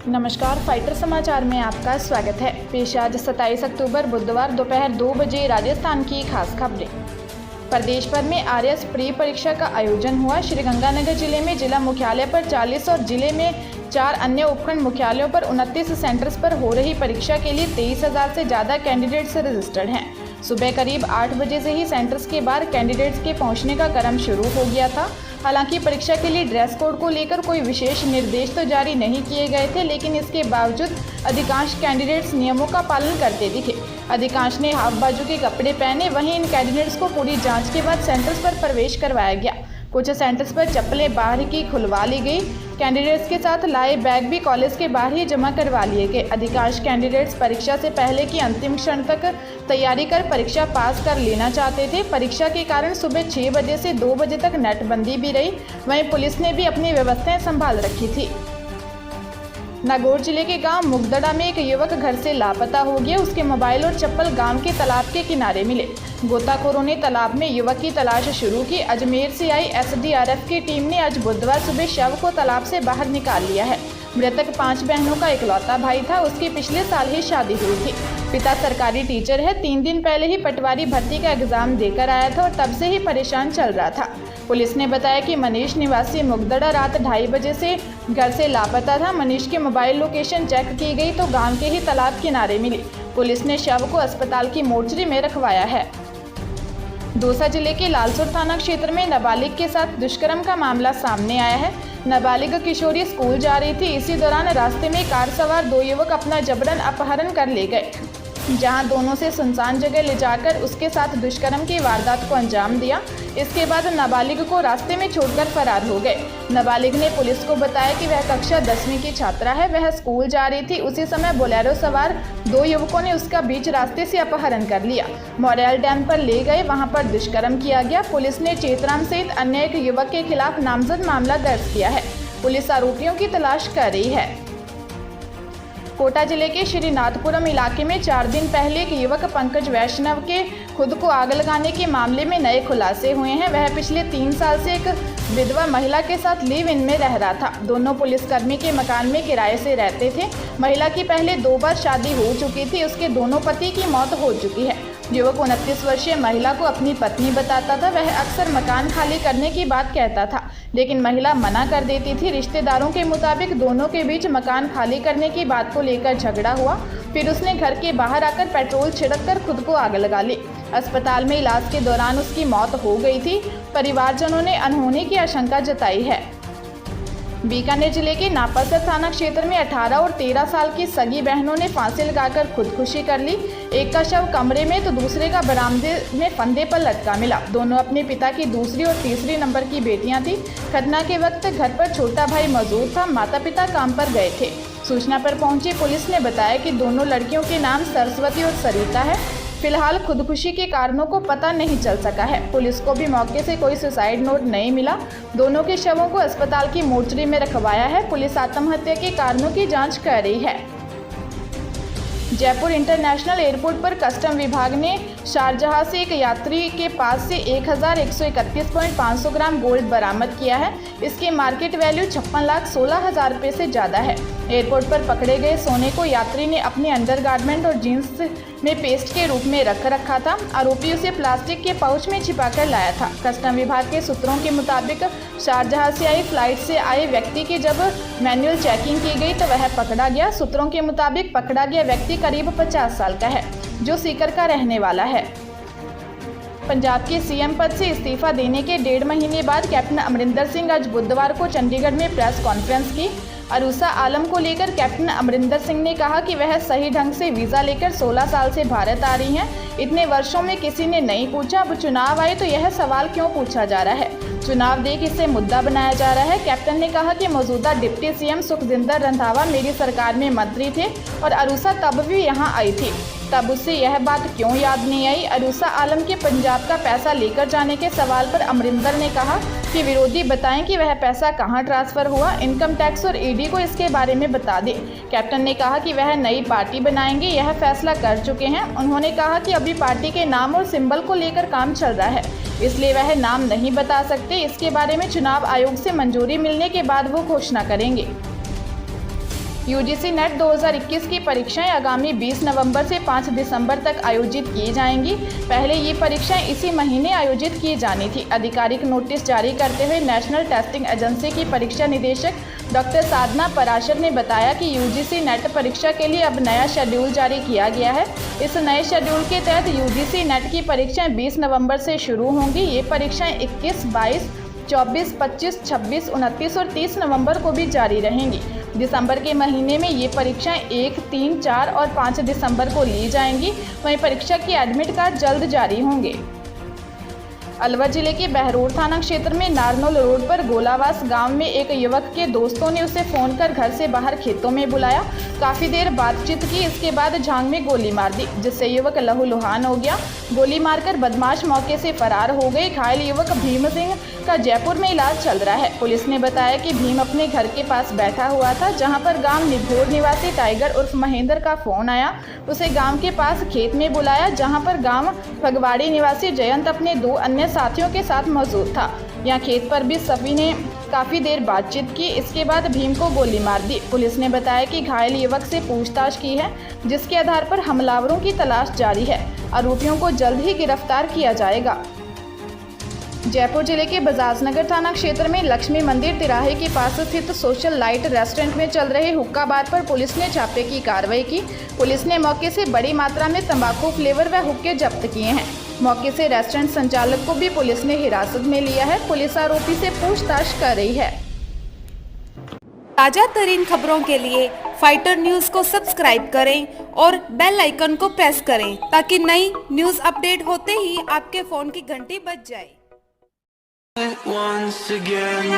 नमस्कार, फाइटर समाचार में आपका स्वागत है। पेश आज 27 अक्टूबर बुधवार दोपहर 2 बजे राजस्थान की खास खबरें। प्रदेश भर में आरएस प्री परीक्षा का आयोजन हुआ। श्रीगंगानगर जिले में जिला मुख्यालय पर 40 और जिले में 4 अन्य उपखंड मुख्यालयों पर 29 सेंटर्स पर हो रही परीक्षा के लिए 23,000 से ज़्यादा कैंडिडेट्स रजिस्टर्ड हैं। सुबह करीब 8 बजे से ही सेंटर्स के बाहर कैंडिडेट्स के पहुंचने का क्रम शुरू हो गया था। हालांकि परीक्षा के लिए ड्रेस कोड को लेकर कोई विशेष निर्देश तो जारी नहीं किए गए थे, लेकिन इसके बावजूद अधिकांश कैंडिडेट्स नियमों का पालन करते दिखे। अधिकांश ने हाफ बाजू के कपड़े पहने। वहीं इन कैंडिडेट्स को पूरी जांच के बाद सेंटर्स पर प्रवेश करवाया गया। कुछ सेंटर्स पर चप्पलें बाहर की खुलवा ली गई। कैंडिडेट्स के साथ लाए बैग भी कॉलेज के बाहर ही जमा करवा लिए गए। अधिकांश कैंडिडेट्स परीक्षा से पहले की अंतिम क्षण तक तैयारी कर परीक्षा पास कर लेना चाहते थे। परीक्षा के कारण सुबह 6 बजे से 2 बजे तक नेटबंदी भी रही। वहीं पुलिस ने भी अपनी व्यवस्थाएं संभाल रखी थी। नागौर जिले के गांव मुगदड़ा में एक युवक घर से लापता हो गया। उसके मोबाइल और चप्पल गांव के तालाब के किनारे मिले। गोताखोरों ने तालाब में युवक की तलाश शुरू की। अजमेर से आई एसडीआरएफ की टीम ने आज बुधवार सुबह शव को तालाब से बाहर निकाल लिया है। मृतक 5 बहनों का इकलौता भाई था। उसकी पिछले साल ही शादी हुई थी। पिता सरकारी टीचर है। 3 दिन पहले ही पटवारी भर्ती का एग्जाम देकर आया था और तब से ही परेशान चल रहा था। पुलिस ने बताया कि मनीष निवासी मुगदड़ा रात 2:30 बजे से घर से लापता था। मनीष के मोबाइल लोकेशन चेक की गई तो गांव के ही तालाब किनारे मिली। पुलिस ने शव को अस्पताल की मोर्चरी में रखवाया है। दौसा जिले के लालसोट थाना क्षेत्र में नाबालिग के साथ दुष्कर्म का मामला सामने आया है। नाबालिग किशोरी स्कूल जा रही थी। इसी दौरान रास्ते में कार सवार 2 युवक अपना जबरन अपहरण कर ले गए, जहां दोनों से सुनसान जगह ले जाकर उसके साथ दुष्कर्म की वारदात को अंजाम दिया। इसके बाद नाबालिग को रास्ते में छोड़कर फरार हो गए। नाबालिग ने पुलिस को बताया कि वह कक्षा 10वीं की छात्रा है। वह स्कूल जा रही थी। उसी समय बोलेरो सवार 2 युवकों ने उसका बीच रास्ते से अपहरण कर लिया। मोरेल डैम पर ले गए। वहां पर दुष्कर्म किया गया। पुलिस ने चेतराम सहित अन्य एक युवक के खिलाफ नामजद मामला दर्ज किया है। पुलिस आरोपियों की तलाश कर रही है। कोटा जिले के श्रीनाथपुरम इलाके में 4 दिन पहले एक युवक पंकज वैष्णव के खुद को आग लगाने के मामले में नए खुलासे हुए हैं। वह पिछले 3 साल से एक विधवा महिला के साथ लिव इन में रह रहा था। दोनों पुलिसकर्मी के मकान में किराए से रहते थे। महिला की पहले 2 बार शादी हो चुकी थी। उसके दोनों पति की मौत हो चुकी है। युवक 29 वर्षीय महिला को अपनी पत्नी बताता था। वह अक्सर मकान खाली करने की बात कहता था, लेकिन महिला मना कर देती थी। रिश्तेदारों के मुताबिक दोनों के बीच मकान खाली करने की बात को लेकर झगड़ा हुआ। फिर उसने घर के बाहर आकर पेट्रोल छिड़ककर खुद को आग लगा ली। अस्पताल में इलाज के दौरान उसकी मौत हो गई थी। परिवारजनों ने अनहोनी की आशंका जताई है। बीकानेर जिले के नापासर थाना क्षेत्र में 18 और 13 साल की सगी बहनों ने फांसी लगाकर खुदकुशी कर ली। एक का शव कमरे में तो दूसरे का बरामदे में फंदे पर लटका मिला। दोनों अपने पिता की दूसरी और तीसरी नंबर की बेटियां थीं। घटना के वक्त घर पर छोटा भाई मौजूद था। माता पिता काम पर गए थे। सूचना पर पहुंची पुलिस ने बताया कि दोनों लड़कियों के नाम सरस्वती और सरिता है। फिलहाल खुदकुशी के कारणों को पता नहीं चल सका है। पुलिस को भी मौके से कोई सुसाइड नोट नहीं मिला। दोनों के शवों को अस्पताल की मोर्चरी में रखवाया है। पुलिस आत्महत्या के कारणों की जांच कर रही है। जयपुर इंटरनेशनल एयरपोर्ट पर कस्टम विभाग ने शारजाह से एक यात्री के पास से 1131.500 ग्राम गोल्ड बरामद किया है। इसकी मार्केट वैल्यू 56,16,000 रुपये से ज़्यादा है। एयरपोर्ट पर पकड़े गए सोने को यात्री ने अपने अंडरगारमेंट और जींस में पेस्ट के रूप में रख रखा था। आरोपी उसे प्लास्टिक के पाउच में छिपाकर लाया था। कस्टम विभाग के सूत्रों के मुताबिक शारजाह से आई फ्लाइट से आए व्यक्ति की जब मैनुअल चेकिंग की गई तो वह पकड़ा गया। सूत्रों के मुताबिक पकड़ा गया व्यक्ति करीब 50 साल का है, जो सीकर का रहने वाला है। पंजाब के सीएम पद से इस्तीफा देने के 1.5 महीने बाद कैप्टन अमरिंदर सिंह आज बुधवार को चंडीगढ़ में प्रेस कॉन्फ्रेंस की। अरूसा आलम को लेकर कैप्टन अमरिंदर सिंह ने कहा कि वह सही ढंग से वीज़ा लेकर 16 साल से भारत आ रही हैं। इतने वर्षों में किसी ने नहीं पूछा, अब चुनाव आए तो यह सवाल क्यों पूछा जा रहा है? चुनाव देख इसे मुद्दा बनाया जा रहा है। कैप्टन ने कहा कि मौजूदा डिप्टी सीएम सुखजिंदर रंधावा मेरी सरकार में मंत्री थे और अरूसा तब भी यहाँ आई थी। तब उससे यह बात क्यों याद नहीं आई? अरूसा आलम के पंजाब का पैसा लेकर जाने के सवाल पर अमरिंदर ने कहा कि विरोधी बताएं कि वह पैसा कहां ट्रांसफ़र हुआ। इनकम टैक्स और ईडी को इसके बारे में बता दें। कैप्टन ने कहा कि वह नई पार्टी बनाएंगे, यह फैसला कर चुके हैं। उन्होंने कहा कि अभी पार्टी के नाम और सिंबल को लेकर काम चल रहा है, इसलिए वह नाम नहीं बता सकते। इसके बारे में चुनाव आयोग से मंजूरी मिलने के बाद वो घोषणा करेंगे। यूजीसी नेट 2021 की परीक्षाएं आगामी 20 नवंबर से 5 दिसंबर तक आयोजित की जाएंगी। पहले ये परीक्षाएं इसी महीने आयोजित की जानी थी। आधिकारिक नोटिस जारी करते हुए नेशनल टेस्टिंग एजेंसी की परीक्षा निदेशक डॉक्टर साधना पराशर ने बताया कि यूजीसी नेट परीक्षा के लिए अब नया शेड्यूल जारी किया गया है। इस नए शेड्यूल के तहत यूजीसी नेट की परीक्षाएं 20 नवंबर से शुरू होंगी। ये परीक्षाएं 21, 22, 24, 25, 26, 29 और 30 नवंबर को भी जारी रहेंगी। दिसंबर के महीने में ये परीक्षाएं 1, 3, 4 और 5 दिसंबर को ली जाएंगी। वहीं परीक्षा की एडमिट कार्ड जल्द जारी होंगे। अलवर जिले के बहरोड थाना क्षेत्र में नारनौल रोड पर गोलावास गांव में एक युवक के दोस्तों ने उसे फोन कर घर से बाहर खेतों में बुलाया। काफी देर बातचीत की, इसके बाद झांग में गोली मार दी, जिससे युवक लहूलुहान हो गया। गोली मारकर बदमाश मौके से फरार हो गए। घायल युवक भीम सिंह का जयपुर में इलाज चल रहा है। पुलिस ने बताया कि भीम अपने घर के पास बैठा हुआ था, जहां पर गांव निभोर निवासी टाइगर उर्फ महेंद्र का फोन आया। उसे गांव के पास खेत में बुलाया, जहां पर गांव फगवाड़ी निवासी जयंत अपने 2 अन्य साथियों के साथ मौजूद था। यहाँ खेत पर भी सभी ने काफी देर बातचीत की, इसके बाद भीम को गोली मार दी। पुलिस ने बताया कि घायल युवक से पूछताछ की है, जिसके आधार पर हमलावरों की तलाश जारी है। आरोपियों को जल्द ही गिरफ्तार किया जाएगा। जयपुर जिले के बजाज नगर थाना क्षेत्र में लक्ष्मी मंदिर तिराहे के पास स्थित सोशल लाइट रेस्टोरेंट में चल रहे हुक्का बार पर पुलिस ने छापे की कार्रवाई की। पुलिस ने मौके से बड़ी मात्रा में तंबाकू फ्लेवर व हुक्के जब्त किए हैं। मौके से रेस्टोरेंट संचालक को भी पुलिस ने हिरासत में लिया है। पुलिस आरोपी से पूछताछ कर रही है। ताजा तरीन खबरों के लिए फाइटर न्यूज को सब्सक्राइब करें और बेल आइकन को प्रेस करें, ताकि नई न्यूज अपडेट होते ही आपके फोन की घंटी बज जाए। Once again